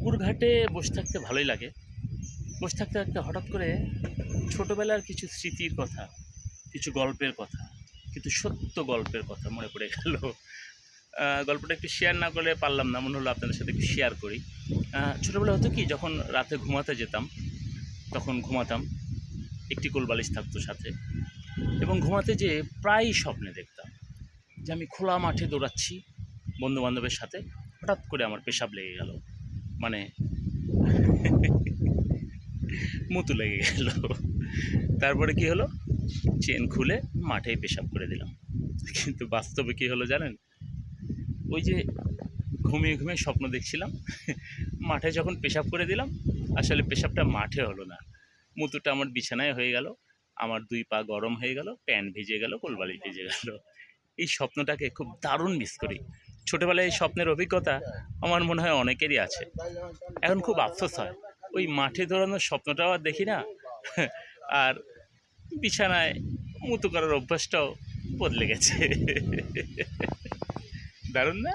পুকুর ঘাটে বসে থাকতে ভালোই লাগে। বসে থাকতে থাকতে হঠাৎ করে ছোটোবেলার কিছু স্মৃতির কথা, কিছু গল্পের কথা, কিছু সত্য গল্পের কথা মনে পড়ে গেল। গল্পটা একটু শেয়ার না করলে পারলাম না, মনে হলো আপনাদের সাথে একটু শেয়ার করি। ছোটোবেলা হতো কি, যখন রাতে ঘুমাতে যেতাম তখন ঘুমাতাম, একটি কোলবালিশ থাকতো সাথে, এবং ঘুমাতে যেয়ে প্রায়ই স্বপ্নে দেখতাম যে আমি খোলা মাঠে দৌড়াচ্ছি বন্ধুবান্ধবের সাথে। হঠাৎ করে আমার পেশাব লেগে গেল, মানে মুতু লেগে গেল। তারপরে কি হলো, চেন খুলে মাঠেই পেশাব করে দিলাম। কিন্তু বাস্তবে কি হলো জানেন, ওই যে ঘুমিয়ে ঘুমিয়ে স্বপ্ন দেখছিলাম, মাঠে যখন পেশাব করে দিলাম, আসলে পেশাবটা মাঠে হলো না, মুতুটা আমার বিছানায় হয়ে গেল। আমার 2 পা গরম হয়ে গেল, প্যান্ট ভিজে গেল, কোলবালিশ ভিজে গেল। এই স্বপ্নটাকে খুব দারুণ মিস করি। ছোটোবেলায় এই স্বপ্নের অভিজ্ঞতা আমার মনে হয় অনেকেরই আছে। এখন খুব আফসোস হয়, ওই মাঠে দৌড়ানোর স্বপ্নটাও আর দেখি না, আর বিছানায় মুতু করার অভ্যাসটাও বদলে গেছে। দারুণ না?